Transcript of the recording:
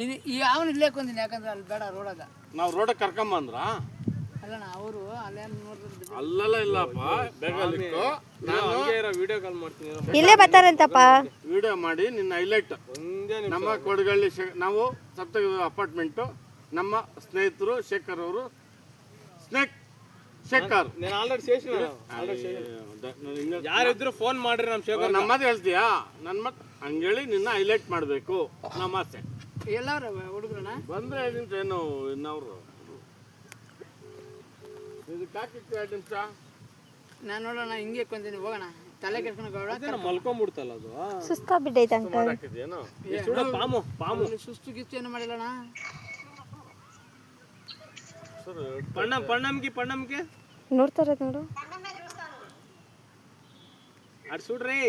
ಈ ಅವನು ಇಲ್ಲೇ ಕೊಂದಿನಿ, ಯಾಕಂದ್ರೆ ಅಲ್ಲಿ ಬೇಡ ರೋಡಾಗ. ನಾವು ರೋಡಕ್ಕೆ ಕರ್ಕೊಂಬಂದ್ರ ಅಲ್ಲಣ್ಣ ಅವರು ಅಲ್ಲೇ ನೋಡಿದ್ರೆ ಅಲ್ಲೆಲ್ಲ ಇಲ್ಲಪ್ಪ. ಬೇಗ ಲಿಕ್ಕು. ನಾನು ವಿಡಿಯೋ ಕಾಲ್ ಮಾಡ್ತೀನಿ. ಇಲ್ಲೇ ಬರ್ತಾರಂತಪ್ಪ. ವಿಡಿಯೋ ಮಾಡಿ ನಿನ್ನ ಹೈಲೈಟ್. ನಮ್ಮ ಕೊಡಗಳ್ಳಿ ನಾವು ಸಪ್ತಗಿ ಅಪಾರ್ಟ್ಮೆಂಟು. ನಮ್ಮ ಸ್ನೇಹಿತರು ಶೇಖರ್ ಅವರು ಶೇಖರ್ ಯಾರಿದ್ರು ಫೋನ್ ಮಾಡ್ರಿ ನಮ್ಮ ಶೇಖರ್. ನಮ್ಮ ಮಾತು ಹೇಳ್ತೀಯಾ? ನನ್ನ ಮಾತು ಹಂಗೇಳಿ ನಿನ್ನ ಹೈಲೈಟ್ ಮಾಡಬೇಕು ನಮ್ಮ ಆಸೆ. ಎಲ್ಲವ್ರ ಹುಡುಗ್ರಣ್ಣ ಬಂದ್ರೆ 5 ನಿಮಿಷ ಏನು ಇನ್ನವರು ಇದಕ್ಕೆ ಹಾಕಿತ್ತು 2 ನಿಮಿಷ. ನಾನು ನೋಡೋಣ ಹಿಂಗೆ ಕೊಂದಿನಿ, ಹೋಗೋಣ. ತಲೆ ಕೆಡ್ಕೊಂಡು ಮಲ್ಕೊಂಡ್ಬಿಡ್ತಲ್ಲ ಅದು. ಸುಸ್ತಾಗ್ಬಿಟ್ಟೈತೆ ಅಂಕಲ್. ಹಾಕಿದ್ಯೇನು? ಪಾಮು ಸುಸ್ತು ಗಿಸ್ತು ಏನು ಮಾಡಿಲ್ಲಣ್ಣ. ಸರ್ ಪಣ್ಣಮ್ಗೆ ನೋಡ್ತಾರ ನೋಡು. ಅಡ್ ಸುಡ್ರಿ.